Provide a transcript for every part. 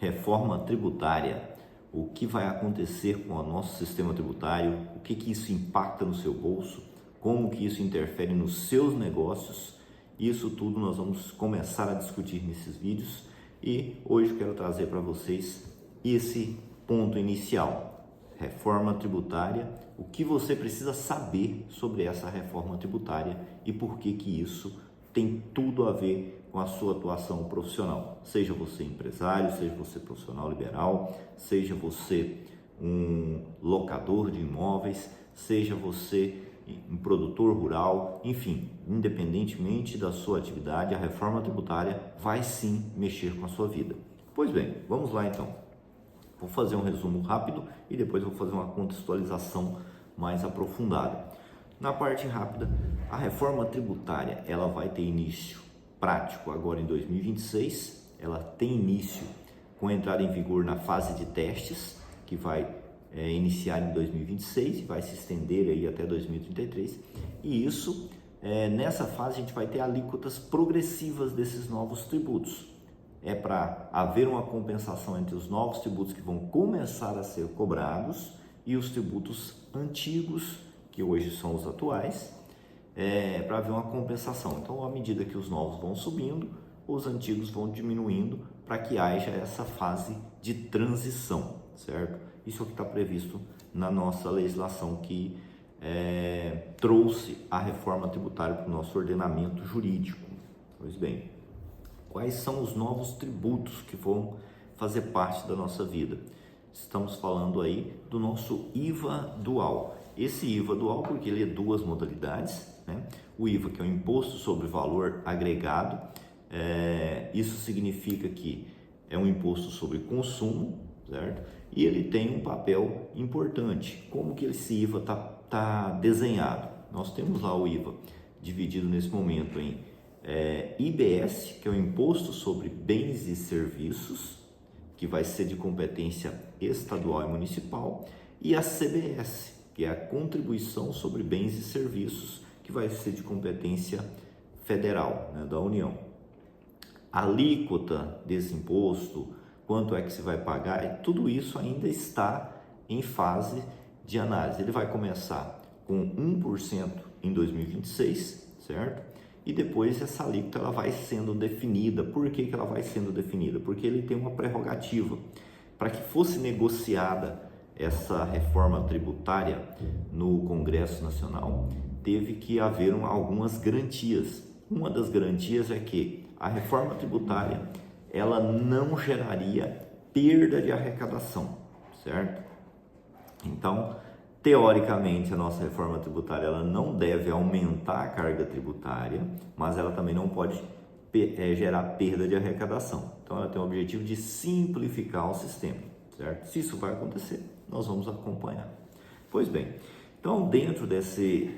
reforma tributária. O que vai acontecer com o nosso sistema tributário, o que isso impacta no seu bolso, como que isso interfere nos seus negócios. Isso tudo nós vamos começar a discutir nesses vídeos e hoje eu quero trazer para vocês esse ponto inicial, reforma tributária, o que você precisa saber sobre essa reforma tributária e por que isso tem tudo a ver com a sua atuação profissional, seja você empresário, seja você profissional liberal, seja você um locador de imóveis, seja você um produtor rural, enfim, independentemente da sua atividade, a reforma tributária vai sim mexer com a sua vida. Pois bem, vamos lá então. Vou fazer um resumo rápido e depois vou fazer uma contextualização mais aprofundada. Na parte rápida, a reforma tributária ela vai ter início prático agora em 2026, ela tem início com a entrada em vigor na fase de testes, que vai iniciar em 2026 e vai se estender aí até 2033, e isso, nessa fase a gente vai ter alíquotas progressivas desses novos tributos. É para haver uma compensação entre os novos tributos que vão começar a ser cobrados e os tributos antigos, que hoje são os atuais, para haver uma compensação. Então, à medida que os novos vão subindo, os antigos vão diminuindo para que haja essa fase de transição, certo? Isso é o que está previsto na nossa legislação que trouxe a reforma tributária para o nosso ordenamento jurídico. Pois bem, quais são os novos tributos que vão fazer parte da nossa vida? Estamos falando aí do nosso IVA dual. Esse IVA dual, porque ele é duas modalidades, né? O IVA, que é o Imposto sobre Valor Agregado, isso significa que é um imposto sobre consumo, certo? E ele tem um papel importante. Como que esse IVA tá desenhado? Nós temos lá o IVA dividido nesse momento em IBS, que é o Imposto sobre Bens e Serviços, que vai ser de competência estadual e municipal, e a CBS, que é a Contribuição sobre Bens e Serviços, que vai ser de competência federal, né, da União. A alíquota desse imposto, quanto é que se vai pagar, tudo isso ainda está em fase de análise. Ele vai começar com 1% em 2026, certo? E depois essa alíquota ela vai sendo definida. Por que ela vai sendo definida? Porque ele tem uma prerrogativa. Para que fosse negociada essa reforma tributária no Congresso Nacional, teve que haver algumas garantias. Uma das garantias é que a reforma tributária ela não geraria perda de arrecadação, certo? Então, teoricamente, a nossa reforma tributária ela não deve aumentar a carga tributária, mas ela também não pode gerar perda de arrecadação. Então, ela tem o objetivo de simplificar o sistema, certo? Se isso vai acontecer, nós vamos acompanhar. Pois bem, então dentro desse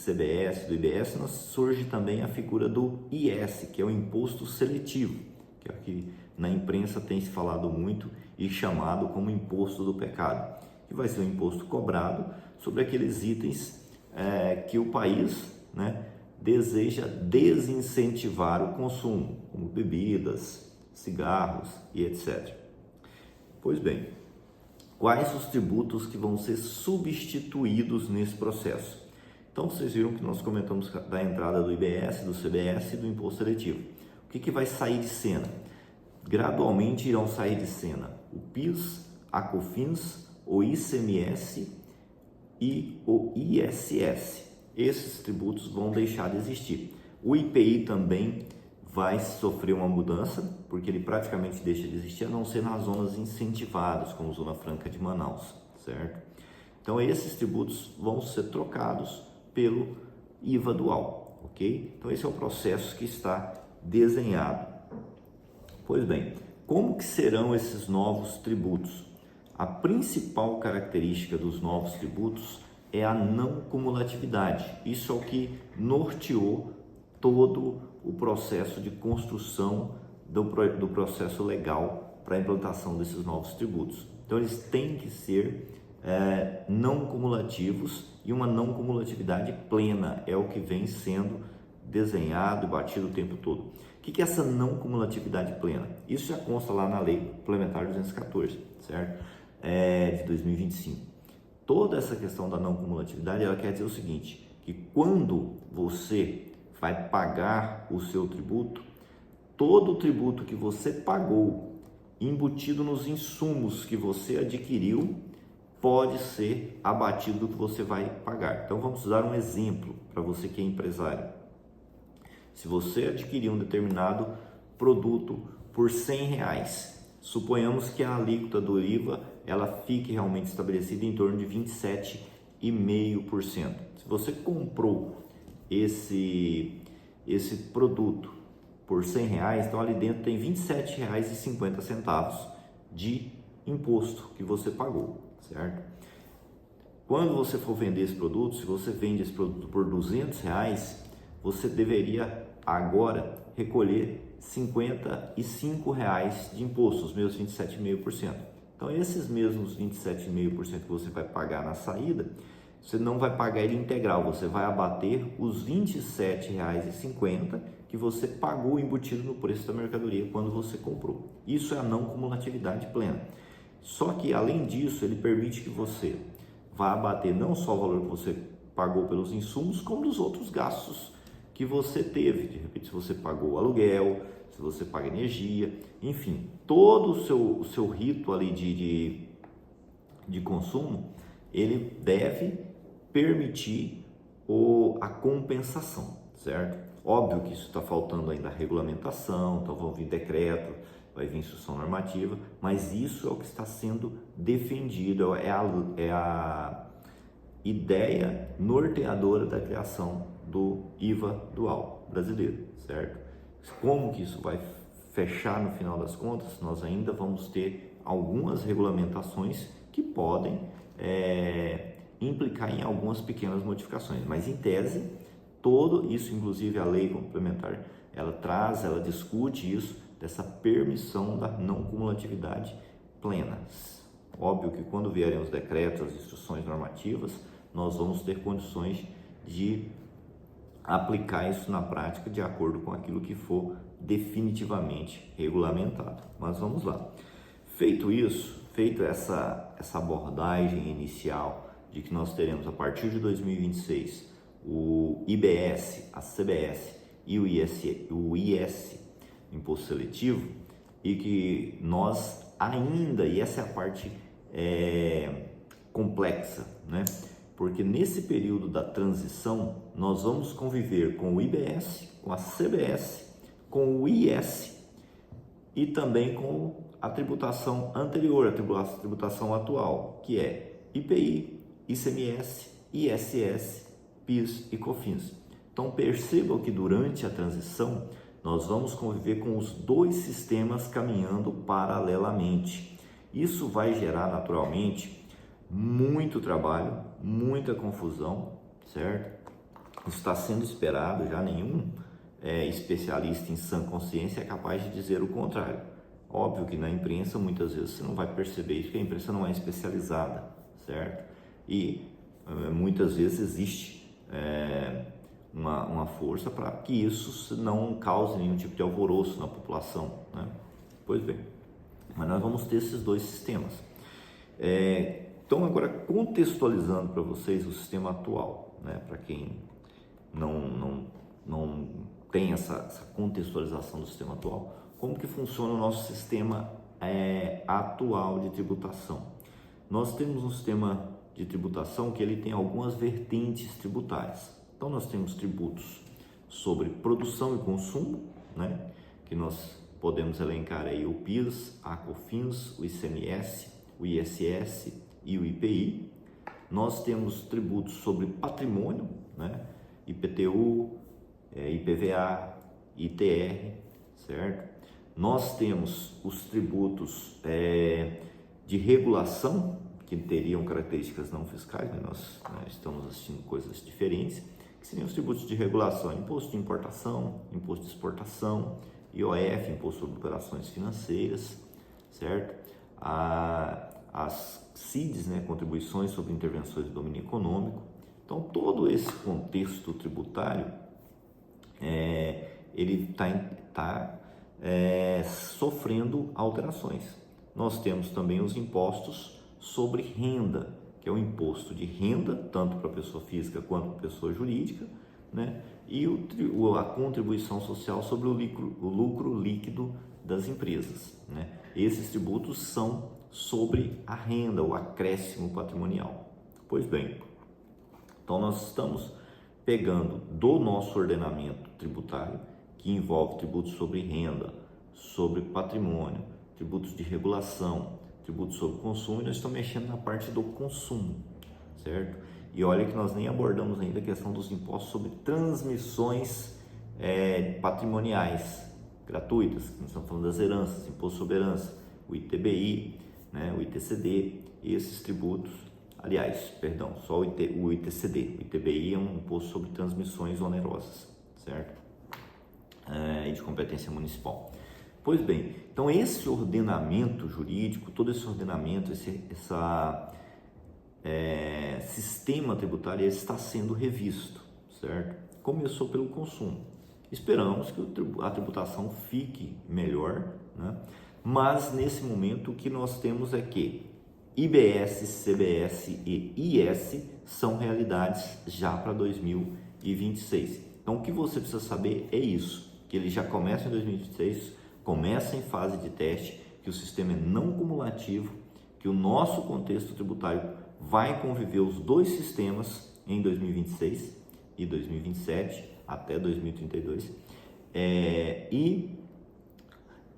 CBS, do IBS, surge também a figura do IS, que é o Imposto Seletivo, que é o que na imprensa tem se falado muito e chamado como Imposto do Pecado, que vai ser um imposto cobrado sobre aqueles itens que o país, né, deseja desincentivar o consumo, como bebidas, cigarros e etc. Pois bem, quais os tributos que vão ser substituídos nesse processo? Então, vocês viram que nós comentamos da entrada do IBS, do CBS e do Imposto Seletivo. O que vai sair de cena? Gradualmente irão sair de cena o PIS, a COFINS, o ICMS e o ISS. Esses tributos vão deixar de existir. O IPI também vai sofrer uma mudança, porque ele praticamente deixa de existir, a não ser nas zonas incentivadas, como Zona Franca de Manaus, certo? Então, esses tributos vão ser trocados pelo IVA dual, ok? Então, esse é o processo que está desenhado. Pois bem, como que serão esses novos tributos? A principal característica dos novos tributos é a não cumulatividade. Isso é o que norteou todo o processo de construção do processo legal para a implantação desses novos tributos. Então, eles têm que ser não cumulativos, e uma não cumulatividade plena é o que vem sendo desenhado e batido o tempo todo. O que é essa não cumulatividade plena? Isso já consta lá na Lei Complementar 214, certo? De 2025. Toda essa questão da não cumulatividade, ela quer dizer o seguinte, que quando você vai pagar o seu tributo, todo o tributo que você pagou, embutido nos insumos que você adquiriu, pode ser abatido do que você vai pagar. Então vamos dar um exemplo para você que é empresário. Se você adquirir um determinado produto por R$100, suponhamos que a alíquota do IVA ela fique realmente estabelecida em torno de 27,5%. Se você comprou esse produto por R$100, então ali dentro tem R$27,50 de imposto que você pagou, certo? Quando você for vender esse produto, se você vende esse produto por R$200, você deveria agora recolher R$55 de imposto, os meus 27,5%. Então, esses mesmos 27,5% que você vai pagar na saída, você não vai pagar ele integral, você vai abater os R$27,50 que você pagou embutido no preço da mercadoria quando você comprou. Isso é a não cumulatividade plena. Só que, além disso, ele permite que você vá abater não só o valor que você pagou pelos insumos, como dos outros gastos que você teve. De repente, se você pagou aluguel, se você paga energia, enfim, todo o seu rito ali de consumo, ele deve permitir a compensação, certo? Óbvio que isso está faltando ainda a regulamentação, então vão vir decreto, vai vir instrução normativa, mas isso é o que está sendo defendido, é a ideia norteadora da criação do IVA dual brasileiro, certo? Como que isso vai fechar no final das contas? Nós ainda vamos ter algumas regulamentações que podem implicar em algumas pequenas modificações, mas em tese, todo isso, inclusive a lei complementar, ela discute isso, dessa permissão da não cumulatividade plena. Óbvio que quando vierem os decretos, as instruções normativas, nós vamos ter condições de aplicar isso na prática de acordo com aquilo que for definitivamente regulamentado. Mas vamos lá. Feito isso, feito essa abordagem inicial de que nós teremos a partir de 2026 o IBS, a CBS e o IS, Imposto Seletivo, e que nós ainda, e essa é a parte complexa, né? Porque nesse período da transição, nós vamos conviver com o IBS, com a CBS, com o IS e também com a tributação anterior, a tributação atual, que é IPI, ICMS, ISS, PIS e COFINS. Então percebam que durante a transição, nós vamos conviver com os dois sistemas caminhando paralelamente. Isso vai gerar naturalmente muito trabalho, muita confusão, certo? Isso está sendo esperado, já nenhum especialista em sã consciência é capaz de dizer o contrário. Óbvio que na imprensa muitas vezes você não vai perceber isso, porque a imprensa não é especializada, certo? E muitas vezes existe uma força para que isso não cause nenhum tipo de alvoroço na população, né? Pois bem, mas nós vamos ter esses dois sistemas. Então, agora contextualizando para vocês o sistema atual, né? Para quem não tem essa contextualização do sistema atual, como que funciona o nosso sistema atual de tributação? Nós temos um sistema de tributação que ele tem algumas vertentes tributárias. Então, nós temos tributos sobre produção e consumo, né? Que nós podemos elencar aí o PIS, a COFINS, o ICMS, o ISS e o IPI. Nós temos tributos sobre patrimônio, né? IPTU, IPVA, ITR, certo? Nós temos os tributos de regulação, que teriam características não fiscais, né? Nós estamos assistindo coisas diferentes, que seriam os tributos de regulação: imposto de importação, imposto de exportação, IOF, imposto sobre operações financeiras, certo? As CIDs, né? Contribuições sobre intervenções de domínio econômico. Então, todo esse contexto tributário, ele está sofrendo alterações. Nós temos também os impostos sobre renda, que é o imposto de renda, tanto para pessoa física quanto para pessoa jurídica, né? E a contribuição social sobre o lucro líquido das empresas, né? Esses tributos são sobre a renda, o acréscimo patrimonial. Pois bem, então nós estamos pegando do nosso ordenamento tributário, que envolve tributos sobre renda, sobre patrimônio, tributos de regulação, tributos sobre consumo, e nós estamos mexendo na parte do consumo, certo? E olha que nós nem abordamos ainda a questão dos impostos sobre transmissões patrimoniais gratuitas, nós estamos falando das heranças, imposto sobre herança, o ITBI, né, o ITCD, esses tributos, aliás, perdão, só o ITCD, o ITBI é um imposto sobre transmissões onerosas, certo? E de competência municipal. Pois bem, então esse ordenamento jurídico, todo esse ordenamento, sistema tributário está sendo revisto, certo? Começou pelo consumo. Esperamos que a tributação fique melhor, né? Mas nesse momento o que nós temos é que IBS, CBS e IS são realidades já para 2026. Então o que você precisa saber é isso, que ele já começa em 2026, começa em fase de teste, que o sistema é não cumulativo, que o nosso contexto tributário vai conviver os dois sistemas em 2026 e 2027 até 2032, e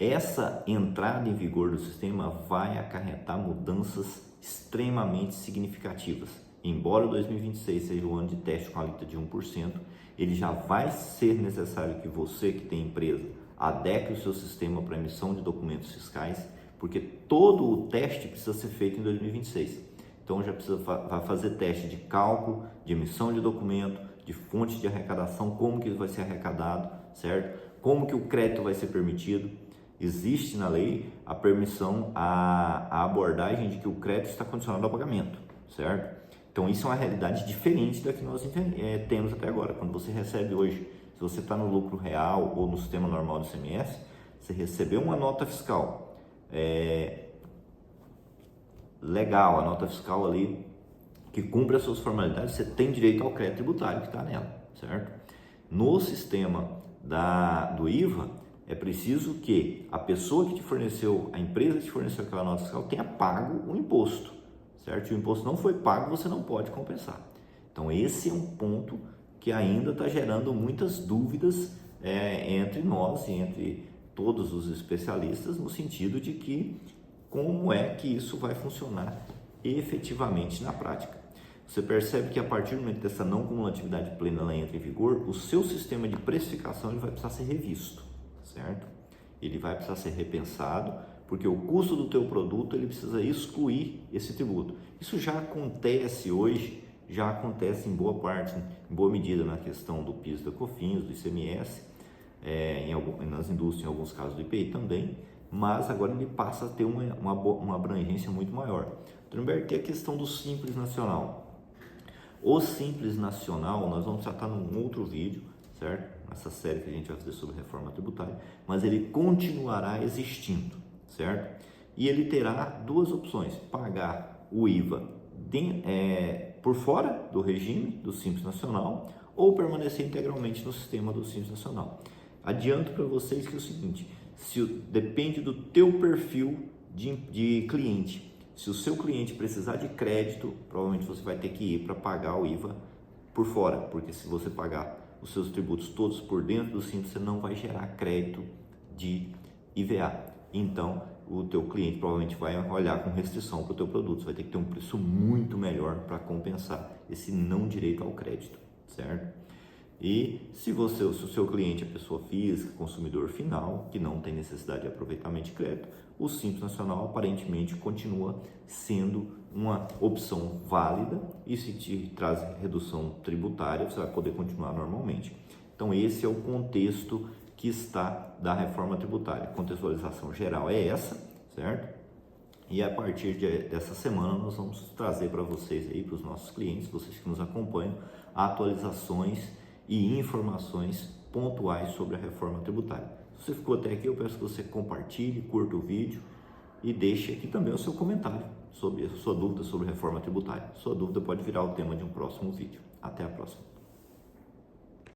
essa entrada em vigor do sistema vai acarretar mudanças extremamente significativas. Embora o 2026 seja o ano de teste com a alíquota de 1%, ele já vai ser necessário que você que tem empresa adeque o seu sistema para emissão de documentos fiscais, porque todo o teste precisa ser feito em 2026. Então já vai fazer teste de cálculo, de emissão de documento, de fonte de arrecadação, como que ele vai ser arrecadado, certo? Como que o crédito vai ser permitido. Existe na lei a permissão, a abordagem de que o crédito está condicionado ao pagamento, certo? Então isso é uma realidade diferente da que nós temos até agora. Quando você recebe hoje, se você está no lucro real ou no sistema normal do ICMS, você recebeu uma nota fiscal legal, a nota fiscal ali que cumpre as suas formalidades, você tem direito ao crédito tributário que está nela, certo? No sistema do IVA, é preciso que a pessoa que te forneceu, a empresa que te forneceu aquela nota fiscal tenha pago o imposto, certo? Se o imposto não foi pago, você não pode compensar. Então esse é um ponto que ainda está gerando muitas dúvidas entre nós e entre todos os especialistas, no sentido de que como é que isso vai funcionar efetivamente na prática. Você percebe que a partir do momento dessa não cumulatividade plena ela entra em vigor, o seu sistema de precificação ele vai precisar ser revisto, certo? Ele vai precisar ser repensado, porque o custo do teu produto ele precisa excluir esse tributo. Isso já acontece hoje, já acontece em boa parte, em boa medida na questão do PIS, da COFINS, do ICMS, nas indústrias, em alguns casos do IPI também, mas agora ele passa a ter uma abrangência muito maior. Trumberg, tem a questão do Simples Nacional. O Simples Nacional, nós vamos tratar num outro vídeo, certo? Nessa série que a gente vai fazer sobre reforma tributária, mas ele continuará existindo, certo? E ele terá duas opções: pagar o IVA por fora do regime do Simples Nacional ou permanecer integralmente no sistema do Simples Nacional. Adianto para vocês que é o seguinte: depende do teu perfil de cliente. Se o seu cliente precisar de crédito, provavelmente você vai ter que ir para pagar o IVA por fora, porque se você pagar os seus tributos todos por dentro do Simples, você não vai gerar crédito de IVA. Então, o teu cliente provavelmente vai olhar com restrição para o teu produto. Você vai ter que ter um preço muito melhor para compensar esse não direito ao crédito, certo? E se o seu cliente é pessoa física, consumidor final, que não tem necessidade de aproveitamento de crédito, o Simples Nacional aparentemente continua sendo uma opção válida, e se te traz redução tributária, você vai poder continuar normalmente. Então esse é o contexto que está da reforma tributária. A contextualização geral é essa, certo? E a partir dessa semana nós vamos trazer para vocês aí, para os nossos clientes, vocês que nos acompanham, atualizações e informações pontuais sobre a reforma tributária. Se você ficou até aqui, eu peço que você compartilhe, curta o vídeo e deixe aqui também o seu comentário sobre a sua dúvida sobre reforma tributária. Sua dúvida pode virar o tema de um próximo vídeo. Até a próxima.